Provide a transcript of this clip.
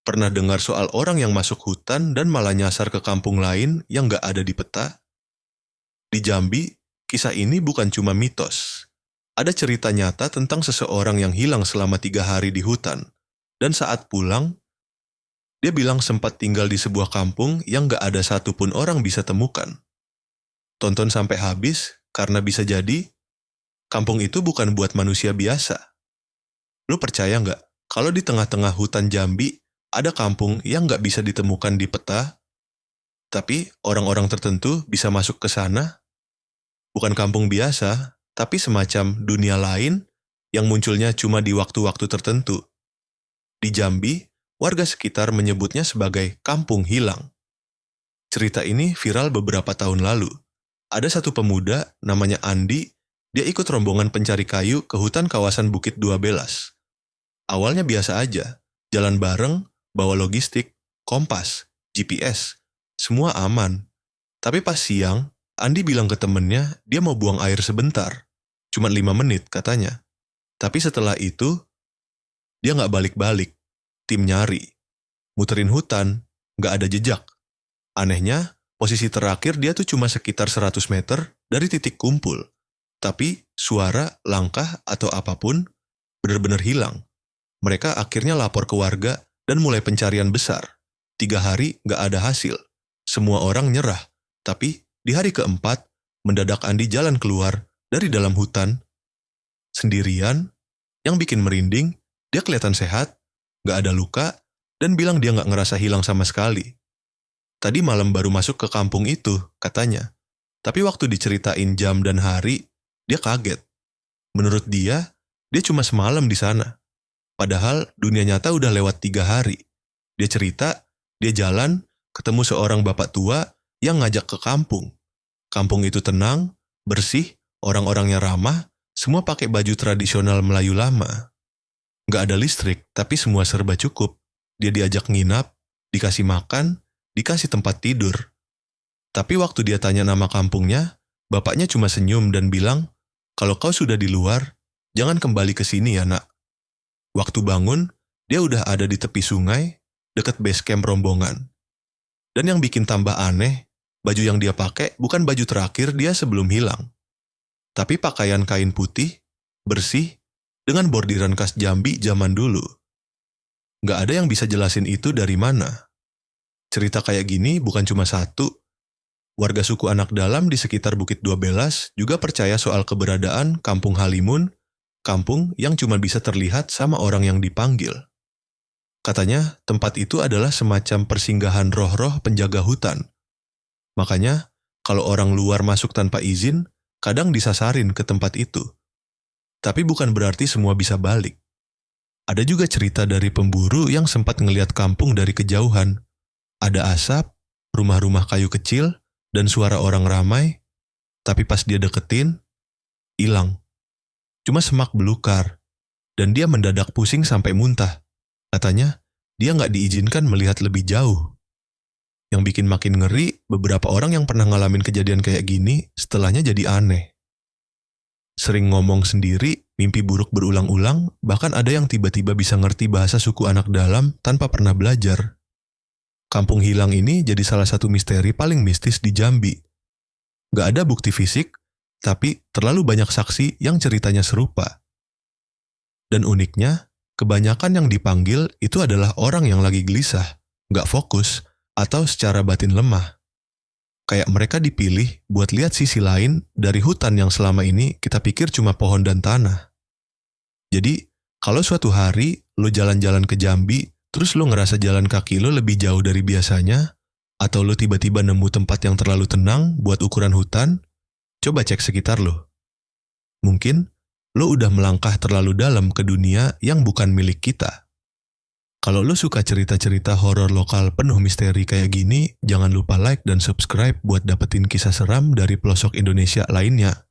Pernah dengar soal orang yang masuk hutan dan malah nyasar ke kampung lain yang gak ada di peta? Di Jambi, kisah ini bukan cuma mitos. Ada cerita nyata tentang seseorang yang hilang selama 3 hari di hutan. Dan saat pulang, dia bilang sempat tinggal di sebuah kampung yang gak ada satupun orang bisa temukan. Tonton sampai habis, karena bisa jadi, kampung itu bukan buat manusia biasa. Lu percaya nggak, kalau di tengah-tengah hutan Jambi, ada kampung yang nggak bisa ditemukan di peta, tapi orang-orang tertentu bisa masuk ke sana? Bukan kampung biasa, tapi semacam dunia lain yang munculnya cuma di waktu-waktu tertentu. Di Jambi, warga sekitar menyebutnya sebagai kampung hilang. Cerita ini viral beberapa tahun lalu. Ada satu pemuda, namanya Andi, dia ikut rombongan pencari kayu ke hutan kawasan Bukit Dua Belas. Awalnya biasa aja, jalan bareng, bawa logistik, kompas, GPS, semua aman. Tapi pas siang, Andi bilang ke temennya dia mau buang air sebentar. Cuma 5 menit katanya. Tapi setelah itu, dia nggak balik-balik. Tim nyari. Muterin hutan, nggak ada jejak. Anehnya, posisi terakhir dia tuh cuma sekitar 100 meter dari titik kumpul. Tapi suara, langkah, atau apapun benar-benar hilang. Mereka akhirnya lapor ke warga dan mulai pencarian besar. 3 hari nggak ada hasil. Semua orang nyerah. Tapi di hari keempat, mendadak Andi jalan keluar dari dalam hutan. Sendirian, yang bikin merinding, dia kelihatan sehat, nggak ada luka, dan bilang dia nggak ngerasa hilang sama sekali. Tadi malam baru masuk ke kampung itu, katanya. Tapi waktu diceritain jam dan hari, dia kaget. Menurut dia cuma semalam di sana. Padahal dunia nyata udah lewat 3 hari. Dia cerita, dia jalan, ketemu seorang bapak tua yang ngajak ke kampung. Kampung itu tenang, bersih, orang-orangnya ramah, semua pakai baju tradisional Melayu lama. Nggak ada listrik, tapi semua serba cukup. Dia diajak nginap, dikasih makan, dikasih tempat tidur. Tapi waktu dia tanya nama kampungnya, bapaknya cuma senyum dan bilang, kalau kau sudah di luar, jangan kembali ke sini ya nak. Waktu bangun, dia udah ada di tepi sungai, dekat base camp rombongan. Dan yang bikin tambah aneh, baju yang dia pakai bukan baju terakhir dia sebelum hilang. Tapi pakaian kain putih, bersih, dengan bordiran khas Jambi zaman dulu. Nggak ada yang bisa jelasin itu dari mana. Cerita kayak gini bukan cuma satu. Warga suku Anak Dalam di sekitar Bukit Dua Belas juga percaya soal keberadaan Kampung Halimun, kampung yang cuma bisa terlihat sama orang yang dipanggil. Katanya tempat itu adalah semacam persinggahan roh-roh penjaga hutan. Makanya, kalau orang luar masuk tanpa izin, kadang disasarin ke tempat itu. Tapi bukan berarti semua bisa balik. Ada juga cerita dari pemburu yang sempat ngelihat kampung dari kejauhan. Ada asap, rumah-rumah kayu kecil, dan suara orang ramai, tapi pas dia deketin, hilang. Cuma semak belukar, dan dia mendadak pusing sampai muntah. Katanya, dia nggak diizinkan melihat lebih jauh. Yang bikin makin ngeri, beberapa orang yang pernah ngalamin kejadian kayak gini, setelahnya jadi aneh. Sering ngomong sendiri, mimpi buruk berulang-ulang, bahkan ada yang tiba-tiba bisa ngerti bahasa suku Anak Dalam tanpa pernah belajar. Kampung hilang ini jadi salah satu misteri paling mistis di Jambi. Gak ada bukti fisik, tapi terlalu banyak saksi yang ceritanya serupa. Dan uniknya, kebanyakan yang dipanggil itu adalah orang yang lagi gelisah, gak fokus, atau secara batin lemah. Kayak mereka dipilih buat lihat sisi lain dari hutan yang selama ini kita pikir cuma pohon dan tanah. Jadi, kalau suatu hari lo jalan-jalan ke Jambi, terus lo ngerasa jalan kaki lo lebih jauh dari biasanya, atau lo tiba-tiba nemu tempat yang terlalu tenang buat ukuran hutan, coba cek sekitar lo. Mungkin lo udah melangkah terlalu dalam ke dunia yang bukan milik kita. Kalau lo suka cerita-cerita horor lokal penuh misteri kayak gini, jangan lupa like dan subscribe buat dapetin kisah seram dari pelosok Indonesia lainnya.